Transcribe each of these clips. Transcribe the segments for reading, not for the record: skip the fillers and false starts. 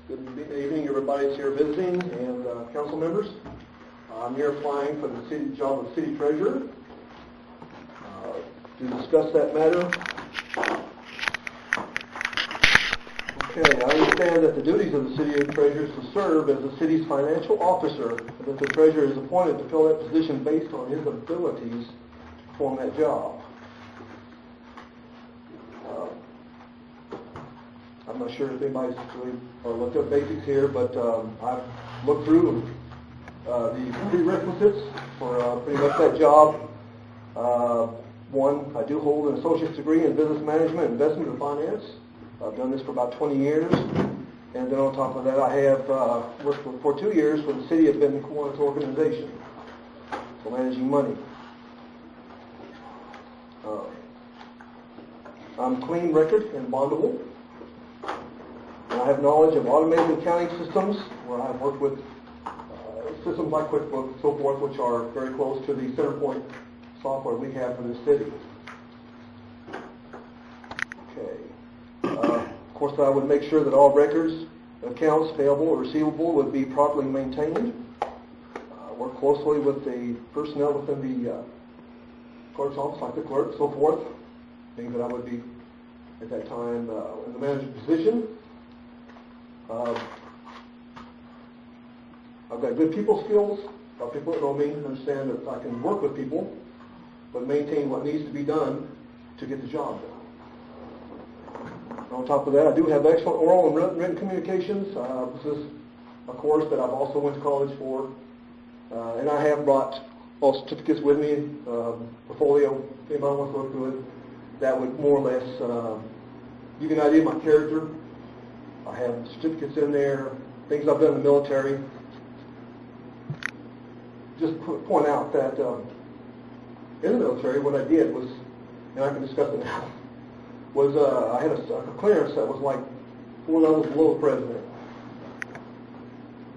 Good evening, everybody that's here visiting, and council members. I'm here applying for the city job of city treasurer. To discuss that matter. Okay, I understand that the duties of the city treasurer is to serve as the city's financial officer, and that the treasurer is appointed to fill that position based on his abilities to perform that job. I'm not sure if anybody's really looked up basics here, but I've looked through the prerequisites for pretty much that job. One, I do hold an associate's degree in business management, investment, and finance. I've done this for about 20 years. And then on top of that, I have worked for 2 years for the City of Benton Kiwanis organization, for managing money. I'm clean record and bondable. And I have knowledge of automated accounting systems, where I've worked with systems like QuickBooks and so forth, which are very close to the Centerpoint software we have for the city. Okay. Of course, I would make sure that all records, accounts payable or receivable would be properly maintained. Work closely with the personnel within the clerk's office, like the clerk, so forth. Things that I would be at that time in the manager's position. I've got good people skills. People that know me understand that I can work with people, but maintain what needs to be done to get the job done. On top of that, I do have excellent oral and written communications. This is a course that I've also went to college for, and I have brought all certificates with me, portfolio, if anybody wants to look through it, that would more or less give you an idea of my character. I have certificates in there, things I've done in the military. Just point out that in the military, what I did was, and I can discuss it now, was I had a clearance that was like 4 levels below the president.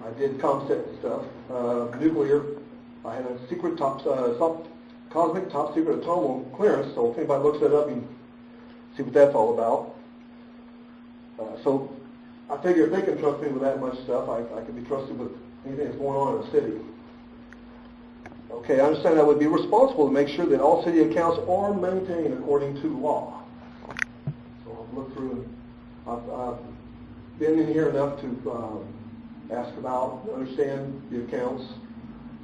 I did ComSec stuff, nuclear. I had a secret cosmic top secret atomic clearance, so if anybody looks that up, you can see what that's all about. So I figure if they can trust me with that much stuff, I can be trusted with anything that's going on in the city. Okay, I understand I would be responsible to make sure that all city accounts are maintained according to law. So I've looked through, I've been in here enough to ask about, understand the accounts.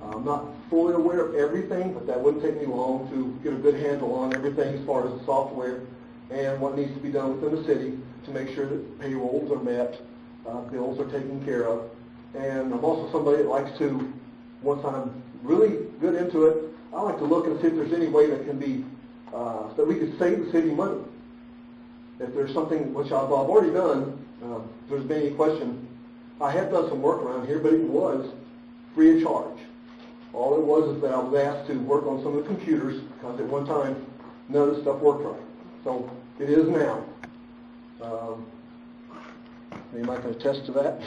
I'm not fully aware of everything, but that wouldn't take me long to get a good handle on everything as far as the software and what needs to be done within the city to make sure that payrolls are met, bills are taken care of. And I'm also somebody that likes to, once I'm really good into it, I like to look and see if there's any way that can be, that we could save the city money. If there's something, which I've already done, if there's been any question, I have done some work around here, but it was free of charge. All it was is that I was asked to work on some of the computers, because at one time, none of the stuff worked right. So it is now. Anybody can attest to that?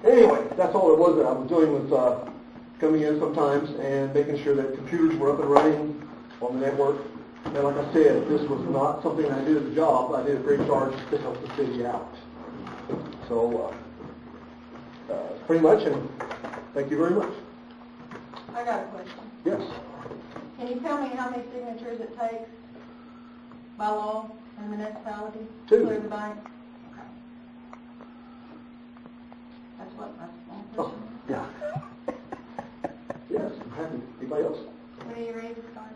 Anyway, that's all it was that I was doing, was coming in sometimes and making sure that computers were up and running on the network. And like I said, this was not something I did as a job. I did it free of charge to help the city out. So, pretty much, and thank you very much. I got a question. Yes. Can you tell me how many signatures it takes by law in the municipality to 2. clear the bank? Okay. That's one question. Yeah. Yes, I'm happy. Anybody else? When are you ready to start?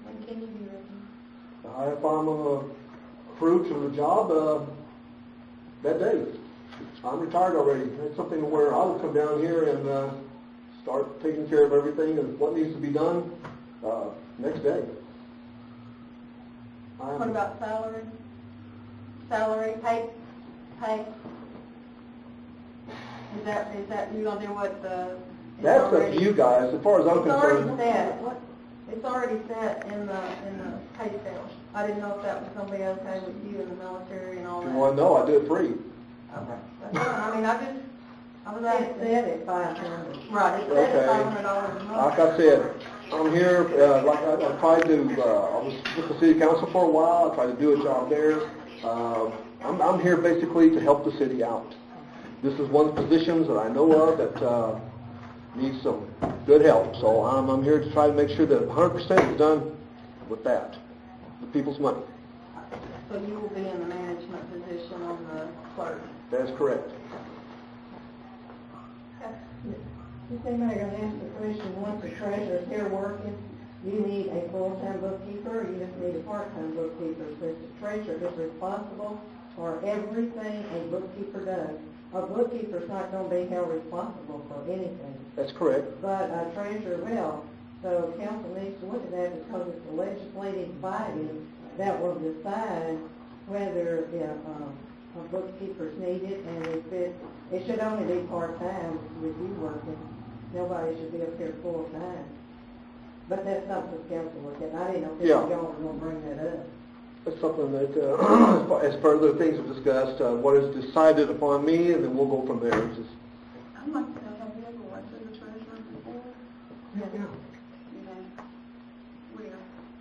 When can you be ready? If I'm approved for the job, that day. I'm retired already. It's something where I will come down here and start taking care of everything and what needs to be done next day. What about salary? Salary, pay? Is that you gonna do what the? That's up to you guys. As far as I'm concerned. It's already set. It's already set in the pay scale. I didn't know if that was gonna be okay with you in the military and all that. Well, no, I do it free. Okay. I mean, I was asking. It's set at $500. Right, it's set at $500 a month. Like I said, I'm here, like I tried to, I was with the city council for a while. I tried to do a job there. I'm here basically to help the city out. This is one of the positions that I know of that needs some good help. So I'm here to try to make sure that 100% is done with that, the people's money. So you will be in the management position on the clerk? That is correct. You think I'm going to ask the question, once the treasurer's here working, you need a full-time bookkeeper, or you just need a part-time bookkeeper? Since the treasurer is responsible for everything a bookkeeper does. A bookkeeper's not going to be held responsible for anything. That's correct. But a treasurer will. So council needs to look at that because it's the legislative body that will decide whether a bookkeeper's needed, and if it should only be part-time with you working. Nobody should be up here full-time. But that's something the council look at. I didn't know if y'all were going to bring that up. That's something that, as part of the things we've discussed, what is decided upon me, and then we'll go from there. It's just, I'd like to know, have you ever worked as a treasurer before? yeah. Where?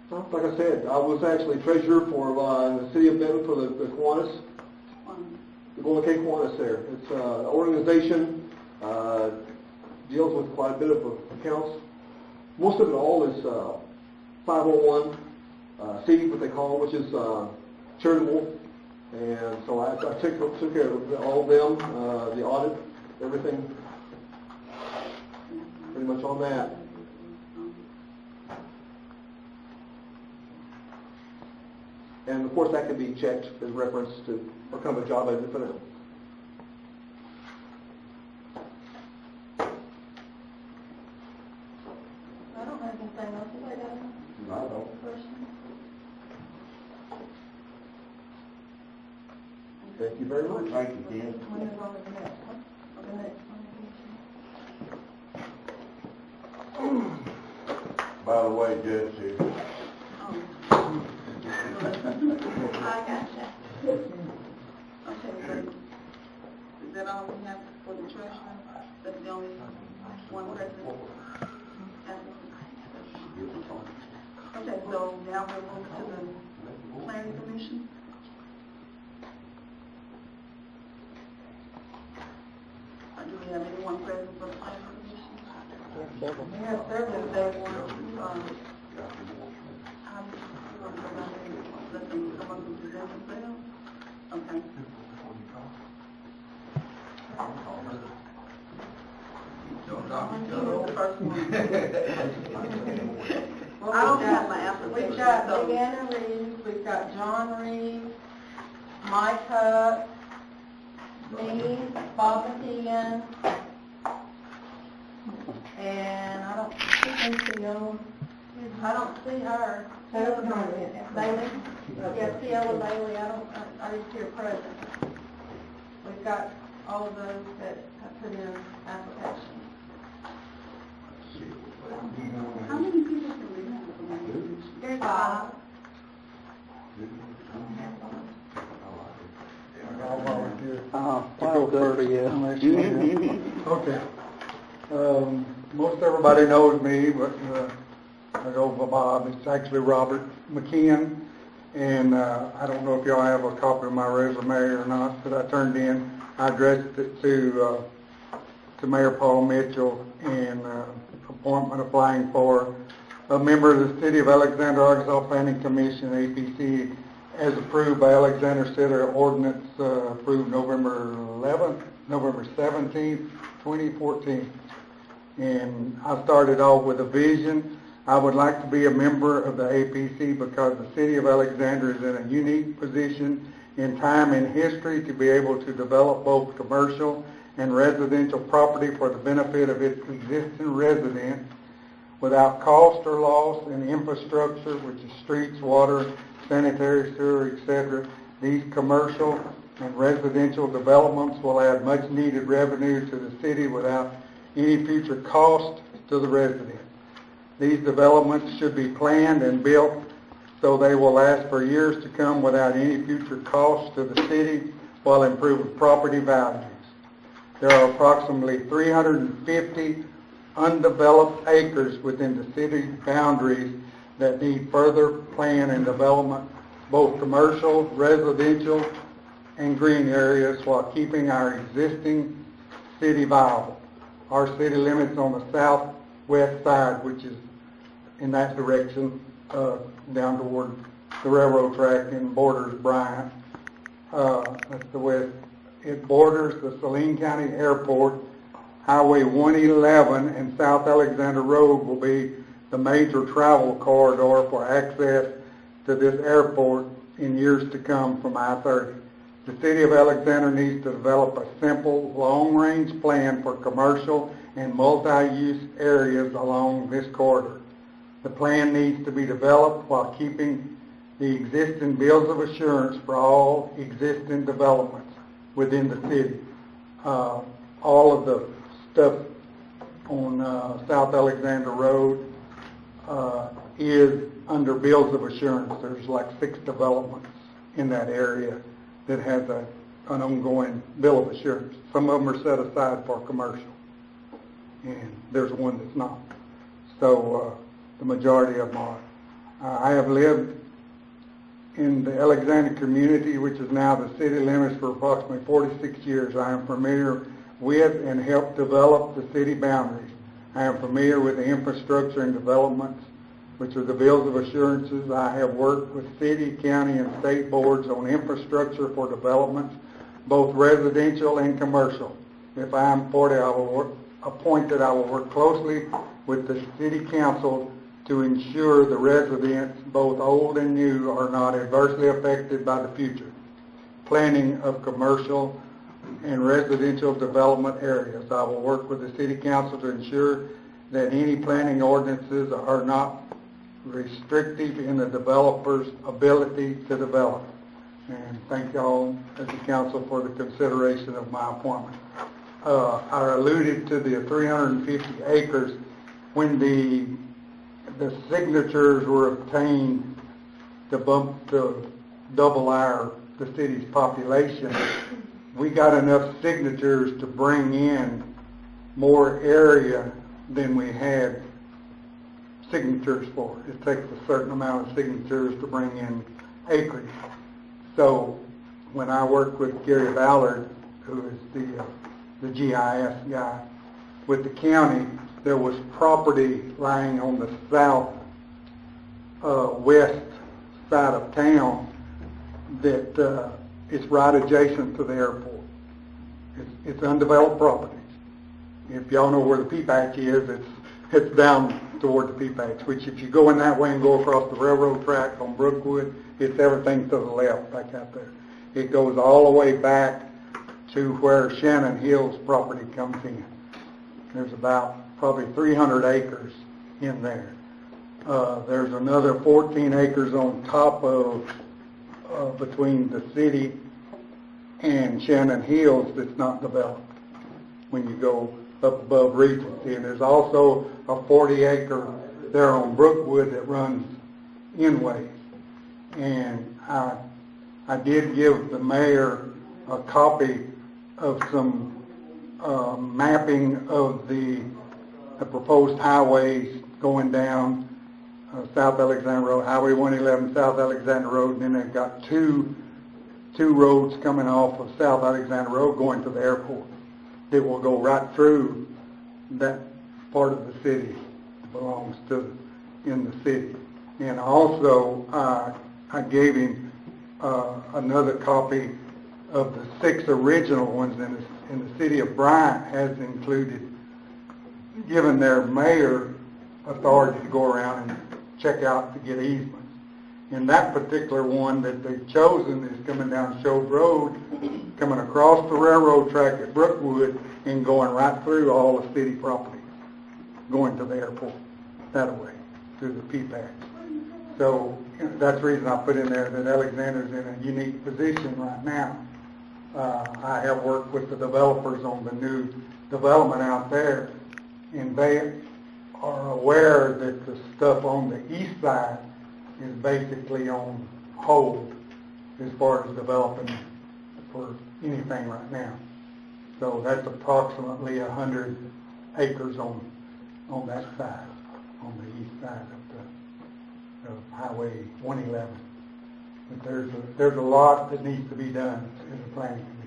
Well, like I said, I was actually treasurer for the city of Benton for the Kiwanis, the Golden K Kiwanis there. It's an organization, deals with quite a bit of accounts. Most of it all is 501. C, what they call, which is charitable, and so I took care of all of them, the audit, everything, pretty much on that. And of course that can be checked as reference to what kind of a job I did for them. I don't have anything else to say, I don't. Thank you very much. Thank you, Ken. When is on the next one? The next one. By the way, Jesse, I gotcha. Okay, great. Is that all we have for the treasurer? That's the only one person? Okay, so now we'll move to the planning commission. Do we have anyone present for the planning commission? We have several. Is there one, let them come up and present themselves? Okay. Who was the first one? I don't have my application. We've got so- Leanna Reeves, we've got John Reeves, Mike Huck, me, Bob McKeon, and I don't see her. Bailey? Yeah, Tiella Bailey, I just hear present. We've got all of those that have put in applications. How many people can we have? There's 5. I'll volunteer. Okay. Most everybody knows me, but I go by Bob. It's actually Robert McKeon, and I don't know if y'all have a copy of my resume or not that I turned in. I addressed it to Mayor Paul Mitchell in appointment applying for a member of the City of Alexander, Arkansas Planning Commission, APC, as approved by Alexander City Ordinance, approved November 17th, 2014. And I started off with a vision. I would like to be a member of the APC because the City of Alexander is in a unique position in time and history to be able to develop both commercial and residential property for the benefit of its existing residents without cost or loss in infrastructure, which is streets, water, sanitary, sewer, etc. These commercial and residential developments will add much needed revenue to the city without any future cost to the residents. These developments should be planned and built so they will last for years to come without any future cost to the city while improving property values. There are approximately 350 undeveloped acres within the city boundaries that need further plan and development, both commercial, residential, and green areas while keeping our existing city viable. Our city limits on the southwest side, which is in that direction, down toward the railroad track and borders Bryant. That's the west. It borders the Saline County Airport. Highway 111 and South Alexander Road will be the major travel corridor for access to this airport in years to come from I-30. The City of Alexander needs to develop a simple, long-range plan for commercial and multi-use areas along this corridor. The plan needs to be developed while keeping the existing bills of assurance for all existing developments within the city. All of the stuff on South Alexander Road is under bills of assurance. There's like 6 developments in that area that has an ongoing bill of assurance. Some of them are set aside for commercial, and there's one that's not. So the majority of them are. I have lived in the Alexander community, which is now the city limits, for approximately 46 years. I am familiar with and helped develop the city boundaries. I am familiar with the infrastructure and developments, which are the bills of assurances. I have worked with city, county, and state boards on infrastructure for developments, both residential and commercial. If I am appointed, I will work closely with the city council to ensure the residents, both old and new, are not adversely affected by the future planning of commercial and residential development areas. I will work with the city council to ensure that any planning ordinances are not restrictive in the developer's ability to develop. And thank y'all as the council for the consideration of my appointment. I alluded to the 350 acres. When the signatures were obtained to double the city's population, we got enough signatures to bring in more area than we had signatures for. It takes a certain amount of signatures to bring in acreage. So when I worked with Gary Ballard, who is the GIS guy with the county, there was property lying on the south west side of town that is right adjacent to the airport. It's undeveloped property. If y'all know where the P-patch is, it's down toward the P-patch, which if you go in that way and go across the railroad track on Brookwood, it's everything to the left back out there. It goes all the way back to where Shannon Hill's property comes in. There's about probably 300 acres in there. There's another 14 acres on top of between the city and Shannon Hills that's not developed when you go up above Regency. And there's also a 40 acre there on Brookwood that runs inways. And I did give the mayor a copy of some mapping of the proposed highways going down South Alexander Road, Highway 111, South Alexander Road, and then they've got two roads coming off of South Alexander Road going to the airport that will go right through that part of the city that belongs to in the city. And also I gave him another copy of the 6 original ones in the city of Bryant has included, given their mayor authority to go around and check out to get easements. And that particular one that they've chosen is coming down Shove Road, coming across the railroad track at Brookwood and going right through all the city properties, going to the airport that way, through the P-patch. So that's the reason I put in there that Alexander's in a unique position right now. I have worked with the developers on the new development out there, and they are aware that the stuff on the east side is basically on hold as far as developing for anything right now. So that's approximately 100 acres on that side, on the east side of Highway 111. But there's a lot that needs to be done in the planning commission.